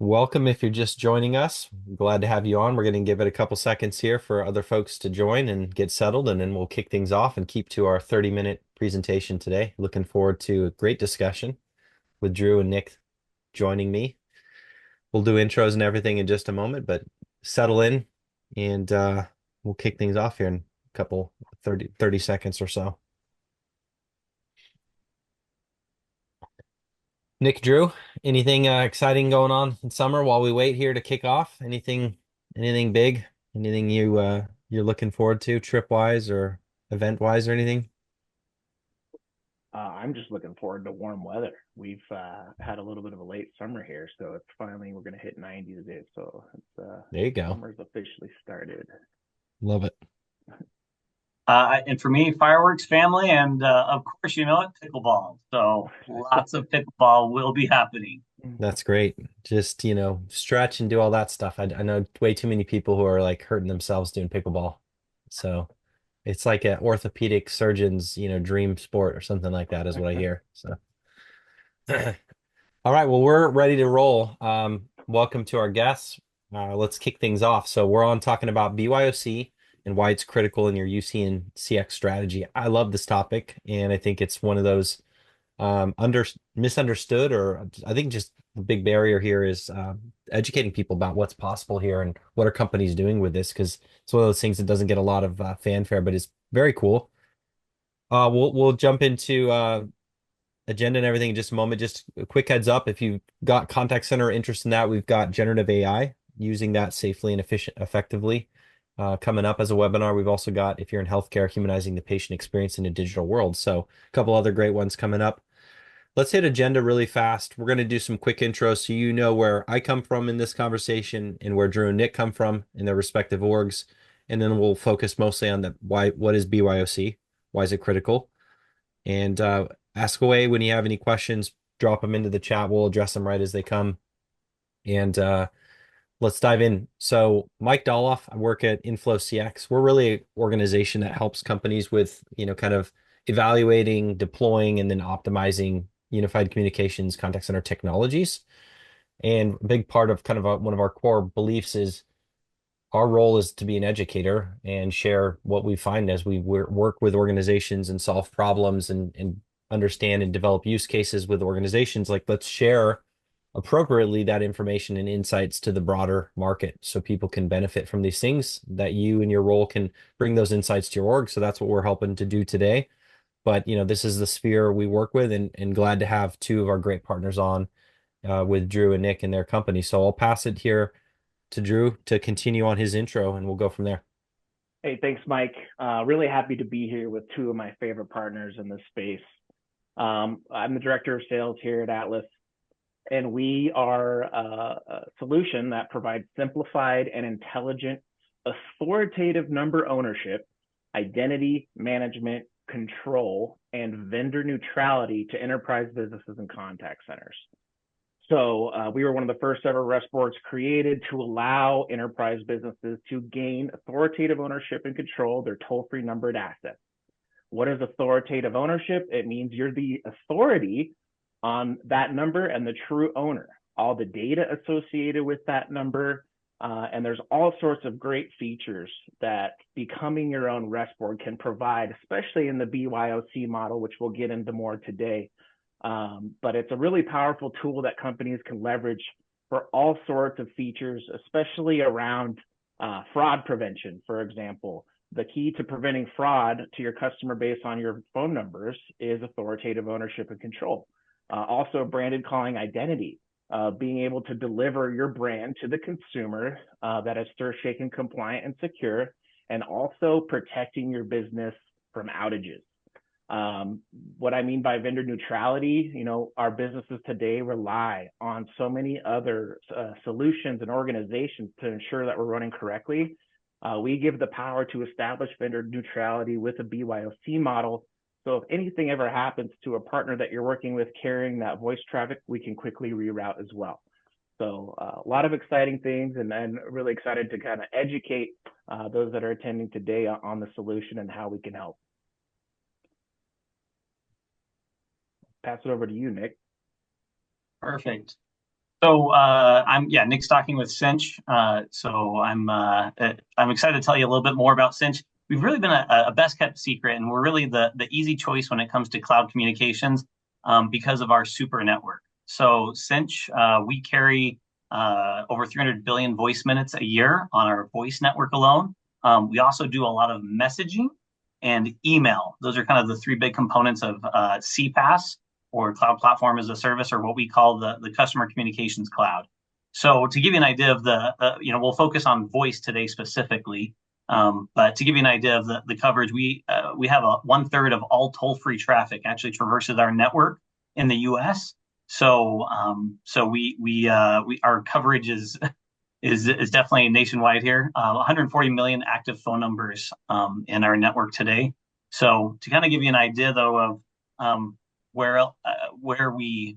Welcome if you're just joining us. Glad to have you on. We're going to give it a couple seconds here for other folks to join and get settled, and then we'll kick things off and keep to our 30-minute presentation today. Looking forward to a great discussion with Drew and Nick joining me. We'll do intros and everything in just a moment, but settle in and we'll kick things off here in a couple 30 seconds or so. Nick, Drew, anything exciting going on in summer while we wait here to kick off? Anything big? Anything you're looking forward to trip wise or event wise or anything? I'm just looking forward to warm weather. We've had a little bit of a late summer here, so it's finally we're going to hit 90 today. So There you go. summer's officially started. Love it. And for me, fireworks, family, and of course, you know it, pickleball. So lots of pickleball will be happening. That's great. Just, stretch and do all that stuff. I know way too many people who are like hurting themselves doing pickleball. So it's like an orthopedic surgeon's, dream sport or something like that is what I hear. So all right, well, we're ready to roll. Welcome to our guests. Let's kick things off. So we're on talking about BYOC and why it's critical in your UC and CX strategy. I love this topic, and I think it's one of those under misunderstood, or I think just the big barrier here is educating people about what's possible here and what are companies doing with this, because it's one of those things that doesn't get a lot of fanfare, but it's very cool. We'll jump into agenda and everything in just a moment. Just a quick heads up, if you've got contact center interest in that, we've got generative AI, using that safely and effectively coming up as a webinar. We've also got, if you're in healthcare, humanizing the patient experience in a digital world. So a couple other great ones coming up. Let's hit agenda really fast. We're going to do some quick intros so you know where I come from in this conversation and where Drew and Nick come from in their respective orgs. And then we'll focus mostly on what is BYOC? Why is it critical? And ask away when you have any questions, drop them into the chat. We'll address them right as they come. And let's dive in. So Mike Doloff, I work at InflowCX. We're really an organization that helps companies with, kind of evaluating, deploying, and then optimizing unified communications contact center technologies. And a big part of kind of one of our core beliefs is our role is to be an educator and share what we find as we work with organizations and solve problems and understand and develop use cases with organizations. Like, let's share appropriately that information and insights to the broader market so people can benefit from these things, that you and your role can bring those insights to your org. So that's what we're helping to do today. But this is the sphere we work with, and glad to have two of our great partners on with Drew and Nick and their company. So I'll pass it here to Drew to continue on his intro, and we'll go from there. Hey, thanks, Mike. Really happy to be here with two of my favorite partners in this space. I'm the director of sales here at ATLaaS, and we are a solution that provides simplified and intelligent authoritative number ownership, identity management, control, and vendor neutrality to enterprise businesses and contact centers. So we were one of the first ever REST boards created to allow enterprise businesses to gain authoritative ownership and control their toll-free numbered assets. What is authoritative ownership? It means you're the authority on that number and the true owner, all the data associated with that number. And there's all sorts of great features that becoming your own REST board can provide, especially in the BYOC model, which we'll get into more today. But it's a really powerful tool that companies can leverage for all sorts of features, especially around fraud prevention, for example. The key to preventing fraud to your customer base on your phone numbers is authoritative ownership and control. Also, branded calling identity, being able to deliver your brand to the consumer that is STIR/SHAKEN compliant and secure, and also protecting your business from outages. What I mean by vendor neutrality, our businesses today rely on so many other solutions and organizations to ensure that we're running correctly. We give the power to establish vendor neutrality with a BYOC model. So if anything ever happens to a partner that you're working with carrying that voice traffic, we can quickly reroute as well. So a lot of exciting things, and really excited to kind of educate those that are attending today on the solution and how we can help. Pass it over to you, Nick. Perfect. So I'm Nick Stocking with Sinch. I'm excited to tell you a little bit more about Sinch. We've really been a best kept secret, and we're really the easy choice when it comes to cloud communications because of our super network. So Sinch, we carry over 300 billion voice minutes a year on our voice network alone. We also do a lot of messaging and email. Those are kind of the three big components of CPaaS, or Cloud Platform as a Service, or what we call the Customer Communications Cloud. So to give you an idea of we'll focus on voice today specifically, but to give you an idea of the coverage, we have a 1/3 of all toll-free traffic actually traverses our network in the U.S. So our coverage is definitely nationwide here. 140 million active phone numbers in our network today. So to kind of give you an idea though of where uh, where we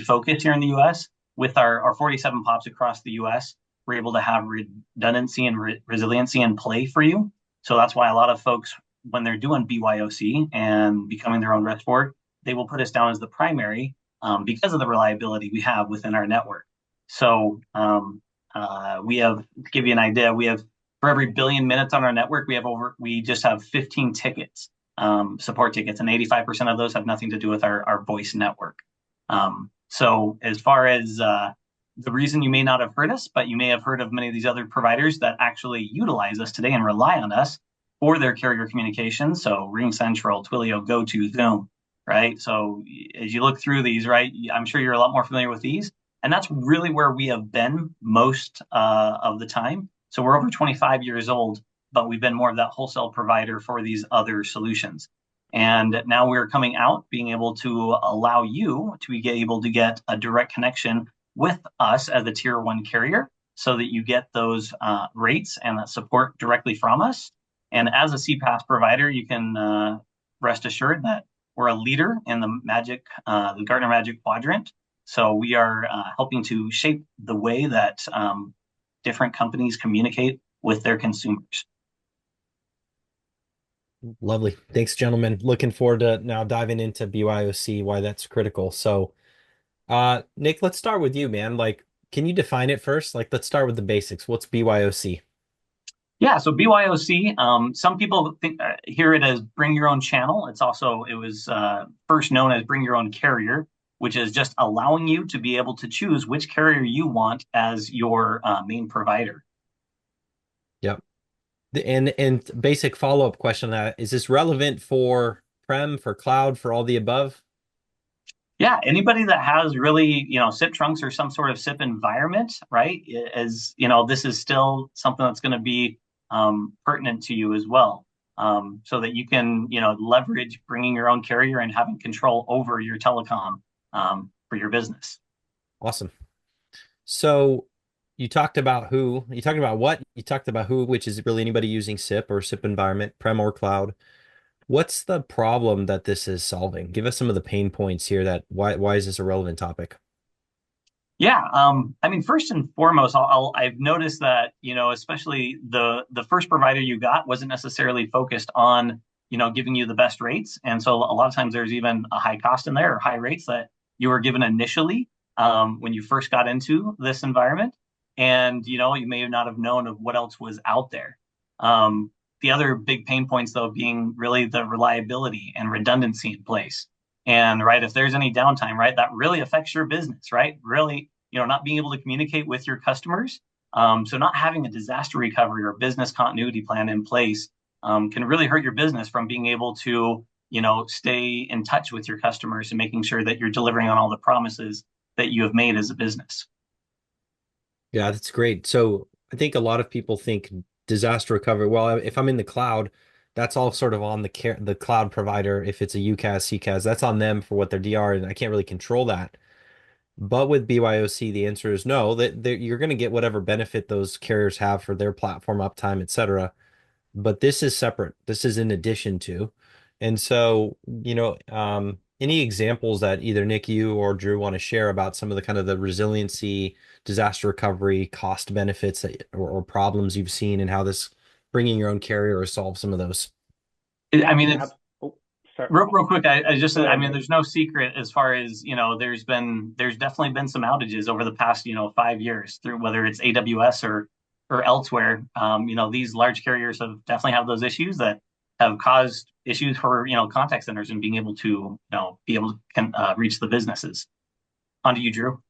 focus here in the U.S. with our 47 pops across the U.S., we're able to have redundancy and resiliency in play for you. So that's why a lot of folks, when they're doing BYOC and becoming their own rest board, they will put us down as the primary because of the reliability we have within our network. So we have, to give you an idea, we have for every billion minutes on our network, we just have 15 tickets, support tickets, and 85% of those have nothing to do with our voice network. So as far as the reason you may not have heard us, but you may have heard of many of these other providers that actually utilize us today and rely on us for their carrier communications. So Ring Central, Twilio, GoTo, Zoom, right? So as you look through these, right, I'm sure you're a lot more familiar with these. And that's really where we have been most of the time. So we're over 25 years old, but we've been more of that wholesale provider for these other solutions. And now we're coming out, being able to allow you to be able to get a direct connection with us as a tier one carrier so that you get those rates and that support directly from us. And as a CPaaS provider, you can rest assured that we're a leader in the Gartner Magic Quadrant. So we are helping to shape the way that different companies communicate with their consumers. Lovely. Thanks, gentlemen. Looking forward to now diving into BYOC, why that's critical. So, Nick, let's start with you, man. Like, can you define it first? Like, let's start with the basics. What's BYOC? Yeah, so BYOC, some people hear it as bring your own channel. It was first known as bring your own carrier, which is just allowing you to be able to choose which carrier you want as your main provider. Yep. And basic follow-up question on that, is this relevant for prem, for cloud, for all the above? Yeah, anybody that has really, SIP trunks or some sort of SIP environment, right? This is still something that's going to be pertinent to you as well, so that you can, leverage bringing your own carrier and having control over your telecom for your business. Awesome. So you talked about who, you talked about what, you talked about who, which is really anybody using SIP or SIP environment, prem or cloud. What's the problem that this is solving? Give us some of the pain points here that why is this a relevant topic? Yeah, I mean, first and foremost, I've noticed that, especially the first provider you got wasn't necessarily focused on, giving you the best rates. And so a lot of times there's even a high cost in there or high rates that you were given initially when you first got into this environment. And, you may not have known of what else was out there. The other big pain points, though, being really the reliability and redundancy in place. And right, if there's any downtime, right, that really affects your business, right? Really, not being able to communicate with your customers. So not having a disaster recovery or business continuity plan in place can really hurt your business from being able to, stay in touch with your customers and making sure that you're delivering on all the promises that you have made as a business. Yeah, that's great. So I think a lot of people think disaster recovery. Well, if I'm in the cloud, that's all sort of on the cloud provider. If it's a UCaaS, CCaaS, that's on them for what their DR, and I can't really control that. But with BYOC, the answer is no, that you're going to get whatever benefit those carriers have for their platform uptime, et cetera. But this is separate. This is in addition to. And so, any examples that either Nick, you or Drew want to share about some of the kind of the resiliency, disaster recovery, cost benefits or problems you've seen and how this bringing your own carrier has solved some of those? I mean, it's Oh, Start. Real quick, Go I ahead, mean, Mike. there's no secret as far as, there's definitely been some outages over the past, 5 years through whether it's AWS or elsewhere. These large carriers have definitely have those issues that have caused issues for, contact centers and being able to, be able to reach the businesses. On to you, Drew.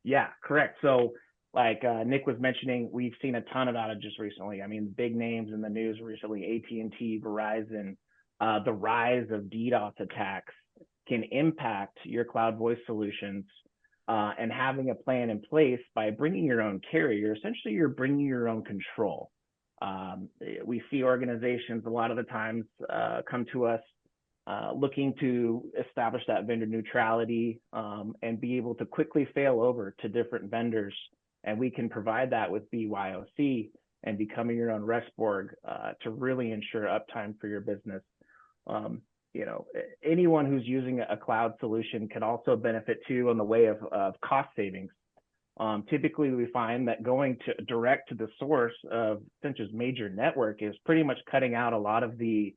Yeah, correct. So, like Nick was mentioning, we've seen a ton of outages recently. I mean, big names in the news recently: AT&T, Verizon. The rise of DDoS attacks can impact your cloud voice solutions. And having a plan in place by bringing your own carrier, essentially, you're bringing your own control. We see organizations a lot of the times come to us looking to establish that vendor neutrality and be able to quickly fail over to different vendors. And we can provide that with BYOC and becoming your own Rexborg to really ensure uptime for your business. Um, Anyone who's using a cloud solution can also benefit too in the way of cost savings. Typically, we find that going to direct to the source of Sinch's major network is pretty much cutting out a lot of the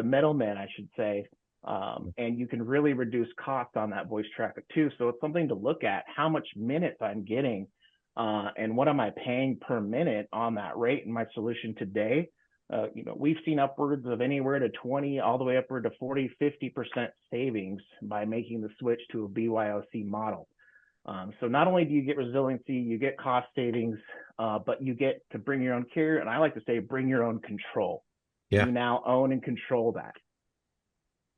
middleman, I should say, and you can really reduce costs on that voice traffic too. So it's something to look at: how much minutes I'm getting, and what am I paying per minute on that rate in my solution today. We've seen upwards of anywhere to 20 all the way upward to 40, 50% savings by making the switch to a BYOC model. So not only do you get resiliency, you get cost savings, but you get to bring your own carrier, and I like to say bring your own control. Yeah. You now own and control that.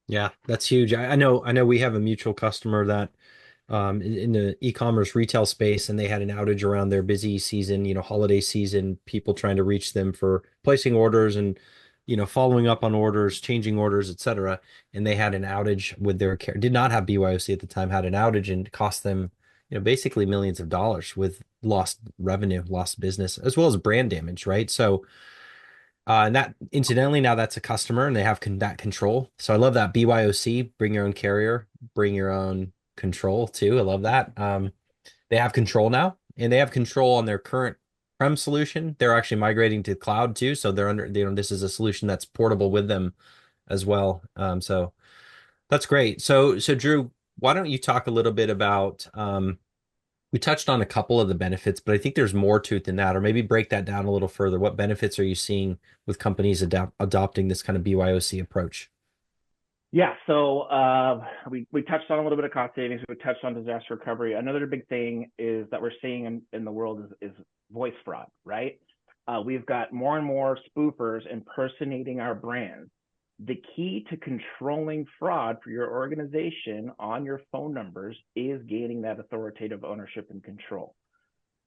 Yeah, that's huge. I know we have a mutual customer that in the e-commerce retail space, and they had an outage around their busy season, holiday season, people trying to reach them for placing orders and, following up on orders, changing orders, etc. And they had an outage with their care, did not have BYOC at the time, had an outage and cost them, basically millions of dollars with lost revenue, lost business, as well as brand damage, right? So and that incidentally, now that's a customer and they have that control. So I love that BYOC, bring your own carrier, bring your own control too. I love that. They have control now and they have control on their current prem solution. They're actually migrating to cloud too. So they're under, this is a solution that's portable with them as well. So that's great. So Drew, why don't you talk a little bit about, we touched on a couple of the benefits, but I think there's more to it than that, or maybe break that down a little further. What benefits are you seeing with companies adopting this kind of BYOC approach? Yeah, so we touched on a little bit of cost savings. We touched on disaster recovery. Another big thing is that we're seeing in the world is voice fraud, right? We've got more and more spoofers impersonating our brands. The key to controlling fraud for your organization on your phone numbers is gaining that authoritative ownership and control.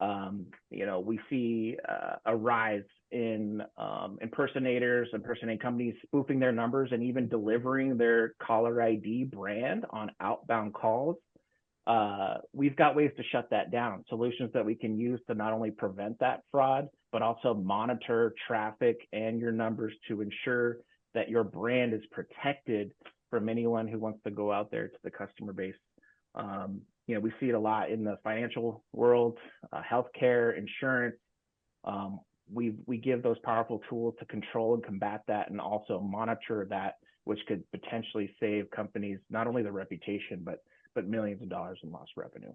We see a rise in impersonators, impersonating companies, spoofing their numbers, and even delivering their caller ID brand on outbound calls. We've got ways to shut that down, solutions that we can use to not only prevent that fraud, but also monitor traffic and your numbers to ensure that your brand is protected from anyone who wants to go out there to the customer base. We see it a lot in the financial world, healthcare, insurance. We give those powerful tools to control and combat that, and also monitor that, which could potentially save companies not only their reputation but millions of dollars in lost revenue.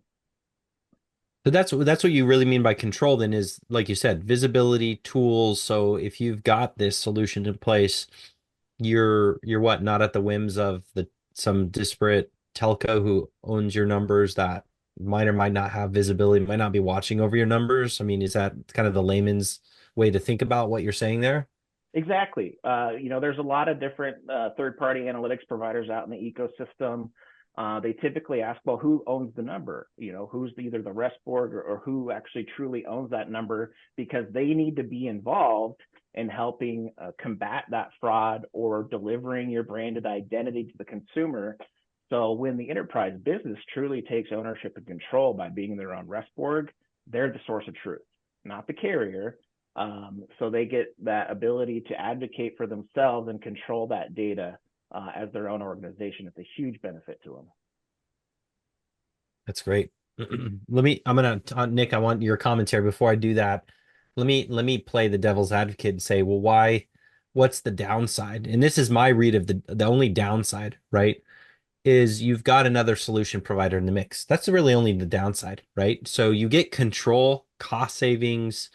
So that's what you really mean by control, then, is like you said, visibility tools. So if you've got this solution in place, you're what, not at the whims of some disparate telco who owns your numbers that might or might not have visibility, might not be watching over your numbers. I mean, is that kind of the layman's way to think about what you're saying there? Exactly. There's a lot of different third-party analytics providers out in the ecosystem. They typically ask, well, who owns the number? Who's either the Rexborg or who actually truly owns that number, because they need to be involved in helping combat that fraud or delivering your branded identity to the consumer. So when the enterprise business truly takes ownership and control by being their own Rexborg, they're the source of truth, not the carrier. So they get that ability to advocate for themselves and control that data as their own organization. It's a huge benefit to them. That's great. I'm gonna, Nick, I want your commentary before I do that. Let me play the devil's advocate and say, well, what's the downside? And this is my read of the only downside, right? Is you've got another solution provider in the mix. That's really only the downside, right? So you get control, cost savings,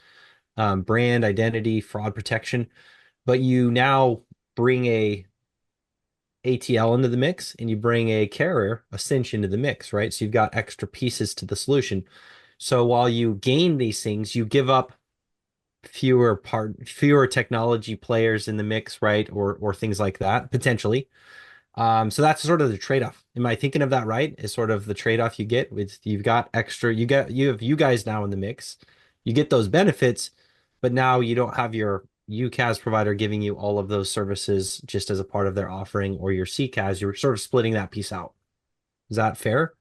brand identity, fraud protection, but you now bring a ATL into the mix and you bring a carrier, a cinch into the mix, right? So you've got extra pieces to the solution. So while you gain these things, you give up fewer technology players in the mix, right? Or things like that, potentially. So that's sort of the trade-off. Am I thinking of that right? Is sort of the trade-off you get with you've got extra, you have you guys now in the mix. You get those benefits, but now you don't have your UCaaS provider giving you all of those services just as a part of their offering or your CCaaS. You're sort of splitting that piece out. Is that fair?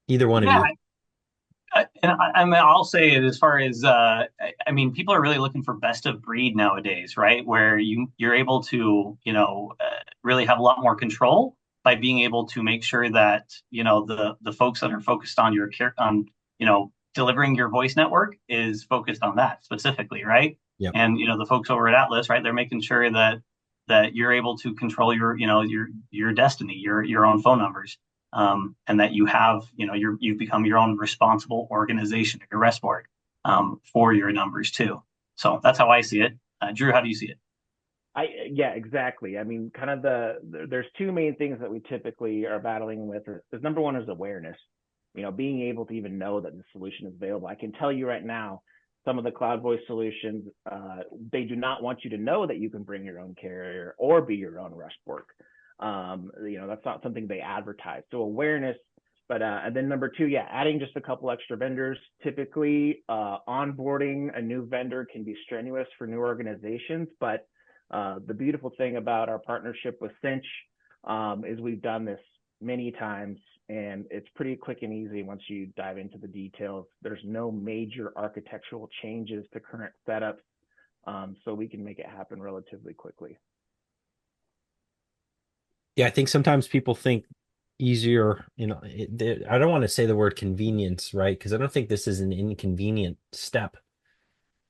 Either one of Yeah, you. I mean, I'll say it as far as I mean, people are really looking for best of breed nowadays, right? Where you're able to, really have a lot more control by being able to make sure that, the folks that are focused on your care on, delivering your voice network is focused on that specifically, right? Yep. And the folks over at Atlas, right? They're making sure that you're able to control your destiny, your own phone numbers, and that you have, you've become your own responsible organization, your rest board, for your numbers too. So that's how I see it. Drew, how do you see it? Yeah, exactly. I mean, kind of there's two main things that we typically are battling with. Is number one is awareness. Being able to even know that the solution is available. I can tell you right now, some of the cloud voice solutions, they do not want you to know that you can bring your own carrier or be your own rush board. That's not something they advertise. So awareness, but and then number two, yeah, adding just a couple extra vendors. Typically, onboarding a new vendor can be strenuous for new organizations, but the beautiful thing about our partnership with Sinch is we've done this many times, and it's pretty quick and easy once you dive into the details. There's no major architectural changes to current setups, so we can make it happen relatively quickly. Yeah, I think sometimes people think easier, I don't want to say the word convenience, right? Because I don't think this is an inconvenient step.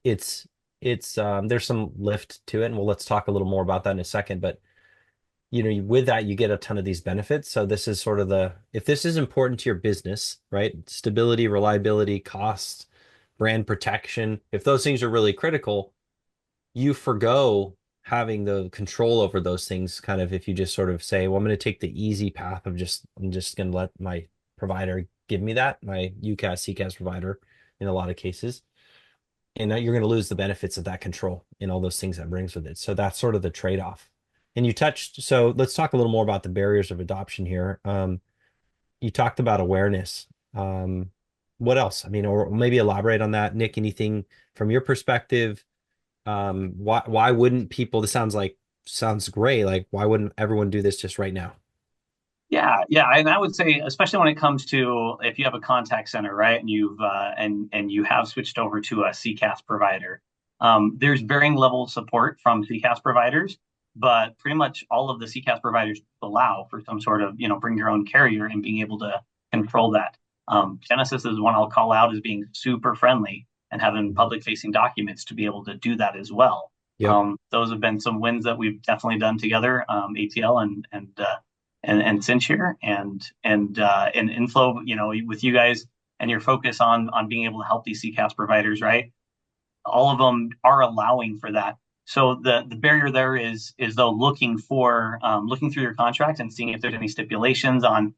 It's there's some lift to it, and well, let's talk a little more about that in a second. But with that, you get a ton of these benefits. So this is sort of if this is important to your business, right? Stability, reliability, cost, brand protection. If those things are really critical, you forgo having the control over those things kind of if you just sort of say, well, I'm going to take the easy path of I'm just going to let my provider give me that, my UCaaS, CCaaS provider in a lot of cases. And now you're going to lose the benefits of that control and all those things that brings with it. So that's sort of the trade-off. And so let's talk a little more about the barriers of adoption here. You talked about awareness. What else? I mean, or maybe elaborate on that. Nick, anything from your perspective? Why wouldn't people, this sounds great. Like, why wouldn't everyone do this just right now? Yeah, yeah, and I would say, especially when it comes to if you have a contact center, right, and you've and you have switched over to a CCaaS provider, there's varying level of support from CCaaS providers, but pretty much all of the CCaaS providers allow for some sort of bring your own carrier and being able to control that. Genesis is one I'll call out as being super friendly and having public facing documents to be able to do that as well. Yep. Those have been some wins that we've definitely done together, ATL and Cinch here and Inflow, with you guys and your focus on being able to help these CCaaS providers, right? All of them are allowing for that. So the barrier there is though looking through your contract and seeing if there's any stipulations on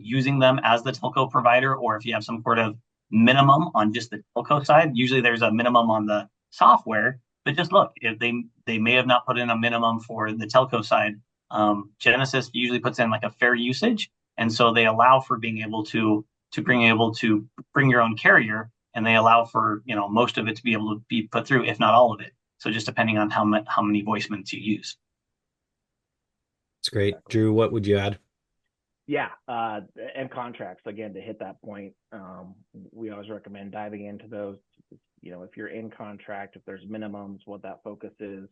using them as the telco provider, or if you have some sort of minimum on just the telco side. Usually there's a minimum on the software, but just look if they may have not put in a minimum for the telco side. Genesis usually puts in like a fair usage, and so they allow for being able to bring your own carrier, and they allow for most of it to be able to be put through, if not all of it. So just depending on how many voice minutes you use. It's great. Drew, what would you add? Yeah, and contracts again to hit that point. We always recommend diving into those. If you're in contract, if there's minimums, what that focus is.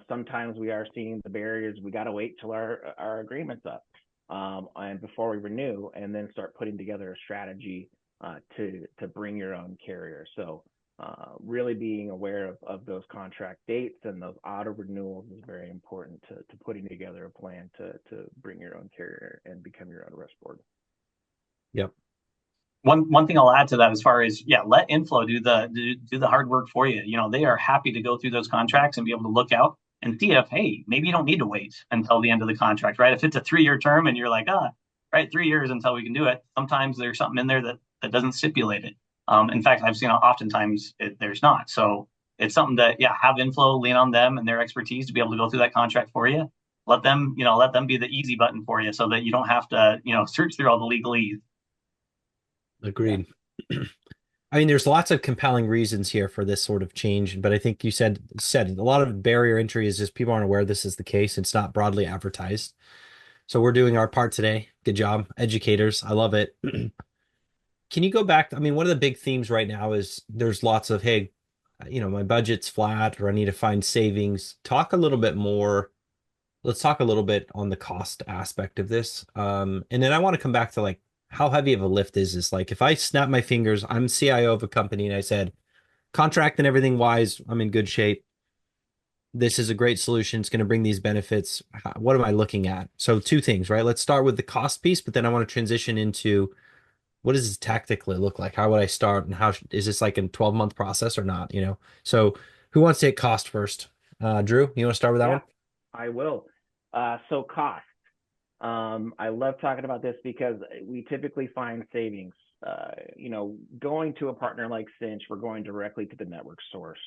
Sometimes we are seeing the barriers. We got to wait till our agreement's up, and before we renew, and then start putting together a strategy to bring your own carrier. So really being aware of those contract dates and those auto renewals is very important to putting together a plan to bring your own carrier and become your own rest board. Yep. One thing I'll add to that as far as let Inflow do the hard work for you. They are happy to go through those contracts and be able to look out and see if, hey, maybe you don't need to wait until the end of the contract, right? If it's a 3-year term and you're like, right, 3 years until we can do it. Sometimes there's something in there that doesn't stipulate it. In fact, I've seen oftentimes there's not. So it's something that have Inflow, lean on them and their expertise to be able to go through that contract for you. Let them be the easy button for you so that you don't have to search through all the legalese. Agreed. I mean, there's lots of compelling reasons here for this sort of change, but I think you said a lot of barrier entry is just people aren't aware this is the case. It's not broadly advertised. So we're doing our part today. Good job, educators. I love it. Can you go back? I mean, one of the big themes right now is there's lots of, hey, my budget's flat or I need to find savings. Talk a little bit more. Let's talk a little bit on the cost aspect of this. And then I want to come back to like, how heavy of a lift is this? Like if I snap my fingers, I'm CIO of a company and I said, contract and everything wise, I'm in good shape. This is a great solution. It's going to bring these benefits. What am I looking at? So two things, right? Let's start with the cost piece, but then I want to transition into what does this tactically look like? How would I start and how is this like a 12-month process or not? So who wants to take cost first? Drew, you want to start with that one? I will. So cost. I love talking about this because we typically find savings. Going to a partner like Sinch, we're going directly to the network source.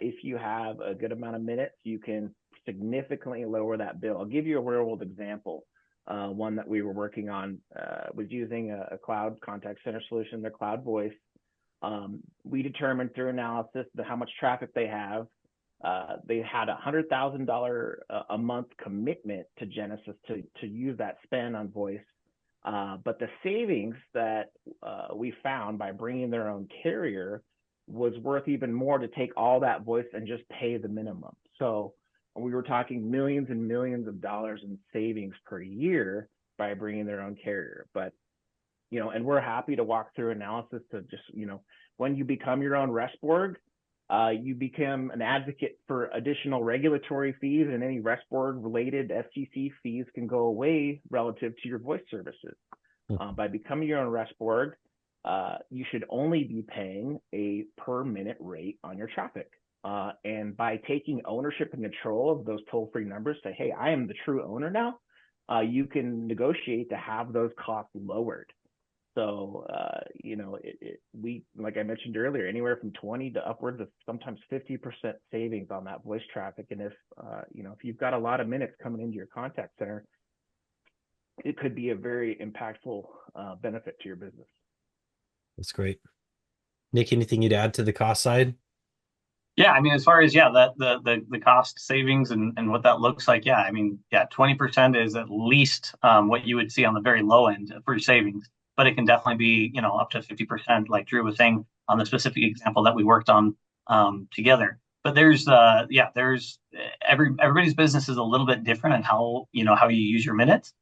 If you have a good amount of minutes, you can significantly lower that bill. I'll give you a real world example. One that we were working on was using a cloud contact center solution, their cloud voice. We determined through analysis how much traffic they have. They had $100,000 a month commitment to Genesis to use that spend on voice. But the savings that we found by bringing their own carrier was worth even more to take all that voice and just pay the minimum. So we were talking millions and millions of dollars in savings per year by bringing their own carrier. But, and we're happy to walk through analysis to just, when you become your own rest board, you become an advocate for additional regulatory fees, and any rest board related FTC fees can go away relative to your voice services. By becoming your own rest board, you should only be paying a per minute rate on your traffic. And by taking ownership and control of those toll-free numbers, say, hey, I am the true owner now, you can negotiate to have those costs lowered. So, we, like I mentioned earlier, anywhere from 20 to upwards of sometimes 50% savings on that voice traffic. And if you've got a lot of minutes coming into your contact center, it could be a very impactful benefit to your business. That's great. Nick, anything you'd add to the cost side? Yeah, I mean, as far as that the cost savings and what that looks like, 20% is at least what you would see on the very low end for savings, but it can definitely be up to 50%, like Drew was saying on the specific example that we worked on together. But there's everybody's business is a little bit different on how you use your minutes.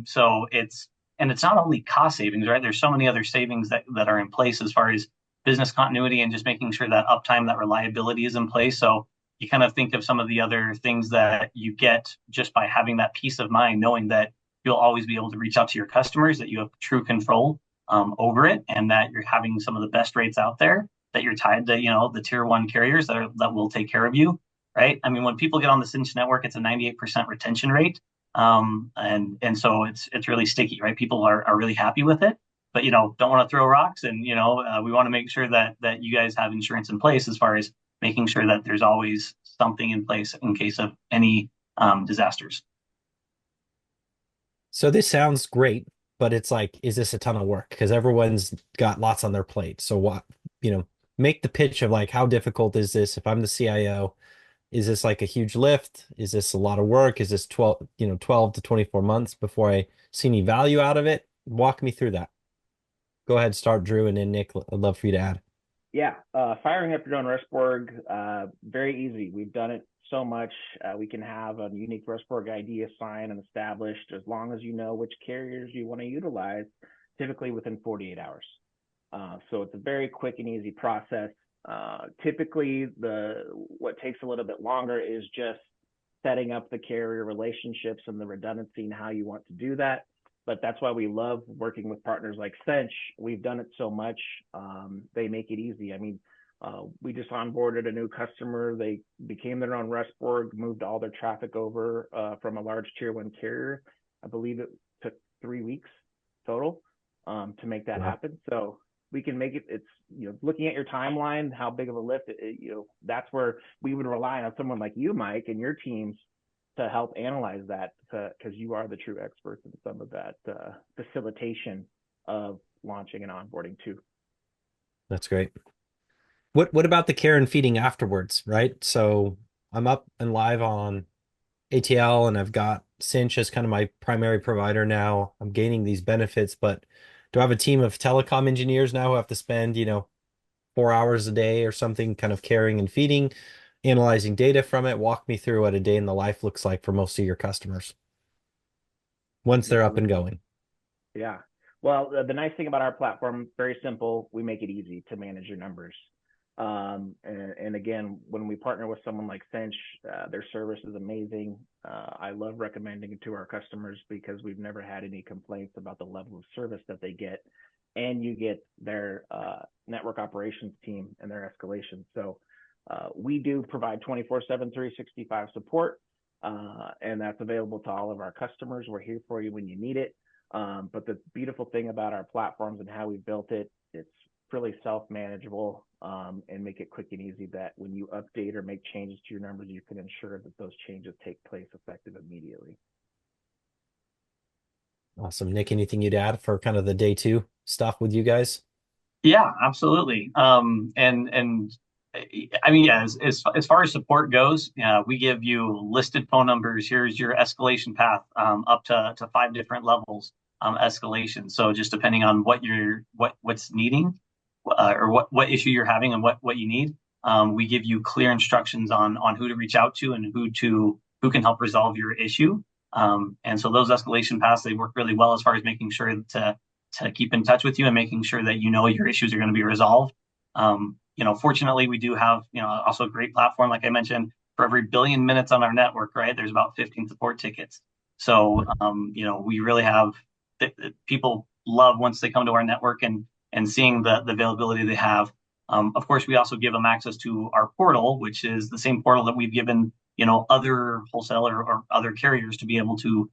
So it's not only cost savings, right? There's so many other savings that are in place as far as business continuity and just making sure that uptime, that reliability is in place. So you kind of think of some of the other things that you get just by having that peace of mind, knowing that you'll always be able to reach out to your customers, that you have true control over it, and that you're having some of the best rates out there, that you're tied to, the tier one carriers that will take care of you, right? I mean, when people get on the Sinch network, it's a 98% retention rate. And so it's really sticky, right? People are really happy with it, but don't want to throw rocks, and we want to make sure that you guys have insurance in place as far as making sure that there's always something in place in case of any disasters. So this sounds great, but it's like, is this a ton of work? Because everyone's got lots on their plate. So what, make the pitch of like, how difficult is this? If I'm the CIO, is this like a huge lift? Is this a lot of work? Is this 12 to 24 months before I see any value out of it? Walk me through that. Go ahead, start Drew, and then Nick, I'd love for you to add. Yeah, firing up your own Restborg, very easy. We've done it so much. We can have a unique Restborg ID assigned and established as long as you know which carriers you want to utilize, typically within 48 hours. So it's a very quick and easy process. Typically, what takes a little bit longer is just setting up the carrier relationships and the redundancy and how you want to do that. But that's why we love working with partners like Sinch. We've done it so much. They make it easy. I mean, we just onboarded a new customer. They became their own Rustborg, moved all their traffic over from a large tier one carrier. I believe it took 3 weeks total to make that Wow. happen. So we can make it. It's looking at your timeline, how big of a lift. That's where we would rely on someone like you, Mike, and your teams to help analyze that because you are the true experts in some of that facilitation of launching and onboarding too. That's great. What about the care and feeding afterwards, right? So I'm up and live on ATL and I've got Cinch as kind of my primary provider now. I'm gaining these benefits, but do I have a team of telecom engineers now who have to spend, 4 hours a day or something kind of caring and feeding, analyzing data from it? Walk me through what a day in the life looks like for most of your customers once they're Yeah, up and going. yeah. Well, the nice thing about our platform, very simple. We make it easy to manage your numbers. And again, when we partner with someone like Cinch, their service is amazing. I love recommending it to our customers because we've never had any complaints about the level of service that they get. And you get their network operations team and their escalation. So we do provide 24/7, 365 support, and that's available to all of our customers. We're here for you when you need it. But the beautiful thing about our platforms and how we built it, it's really self-manageable and make it quick and easy that when you update or make changes to your numbers, you can ensure that those changes take place effective immediately. Awesome. Nick, anything you'd add for kind of the day two stuff with you guys? Yeah, absolutely. And I mean, yeah, as far as support goes, we give you listed phone numbers. Here's your escalation path, up to 5 different levels, escalation. So just depending on what's needing, or what issue you're having and what you need, we give you clear instructions on who to reach out to and who can help resolve your issue. And so those escalation paths, they work really well as far as making sure to keep in touch with you and making sure that your issues are going to be resolved. Fortunately, we do have also a great platform, like I mentioned. For every billion minutes on our network, right, there's about 15 support tickets. So we really have people love once they come to our network and seeing the availability they have. Of course, we also give them access to our portal, which is the same portal that we've given other wholesaler or other carriers to be able to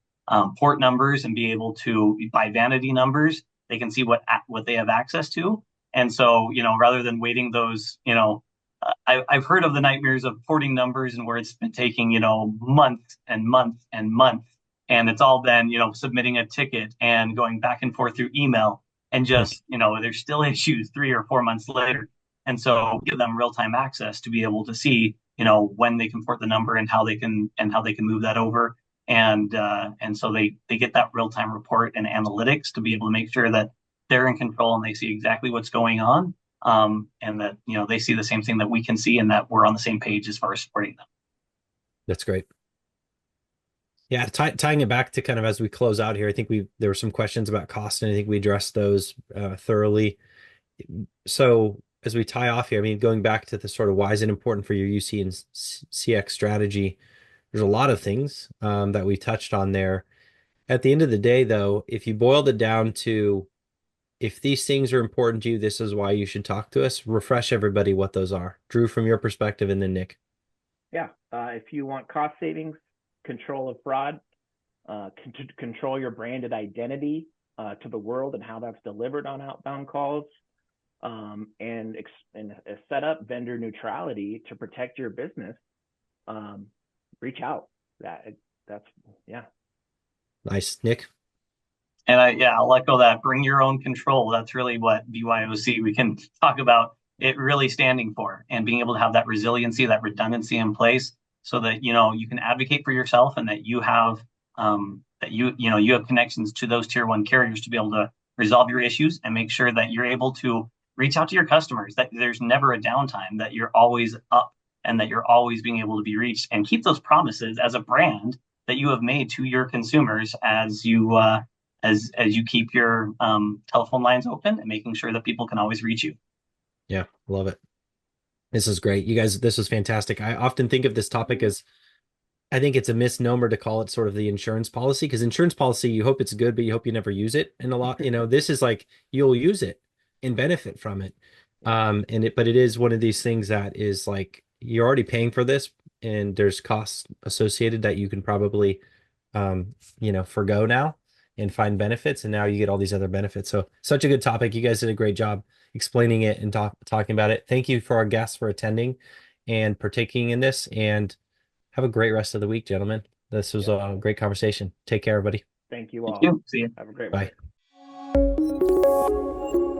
port numbers and be able to buy vanity numbers. They can see what they have access to. And so, rather than waiting those, I've heard of the nightmares of porting numbers and where it's been taking, months and months and months. And it's all been, submitting a ticket and going back and forth through email and just, there's still issues 3 or 4 months later. And so give them real-time access to be able to see, when they can port the number and how they can move that over. And so they get that real-time report and analytics to be able to make sure that they're in control and they see exactly what's going on. And that, they see the same thing that we can see and that we're on the same page as far as supporting them. That's great. Yeah, tying it back to kind of as we close out here, I think there were some questions about cost, and I think we addressed those thoroughly. So as we tie off here, I mean, going back to the sort of why is it important for your UC and CX strategy, there's a lot of things that we touched on there. At the end of the day, though, if you boiled it down to if these things are important to you, this is why you should talk to us. Refresh everybody what those are. Drew, from your perspective, and then Nick. Yeah. If you want cost savings, control of fraud, control your branded identity to the world and how that's delivered on outbound calls, and set up vendor neutrality to protect your business, reach out. That's yeah. Nice. Nick? And I'll echo that. Bring your own control. That's really what BYOC, we can talk about it really standing for, and being able to have that resiliency, that redundancy in place so that, you can advocate for yourself and that you have, you have connections to those tier one carriers to be able to resolve your issues and make sure that you're able to reach out to your customers, that there's never a downtime, that you're always up and that you're always being able to be reached, and keep those promises as a brand that you have made to your consumers as you keep your telephone lines open and making sure that people can always reach you. Yeah, love it. This is great. You guys, this was fantastic. I often think of this topic as I think it's a misnomer to call it sort of the insurance policy because insurance policy, you hope it's good, but you hope you never use it. And a lot, this is like you'll use it and benefit from it. Yeah. But it is one of these things that is like you're already paying for this and there's costs associated that you can probably forgo now and find benefits. And now you get all these other benefits. So such a good topic. You guys did a great job explaining it and talking about it. Thank you for our guests for attending and partaking in this. And have a great rest of the week, gentlemen. This was Yeah. a great conversation. Take care, everybody. Thank you Thank all. you. See you. Have a great one. Bye.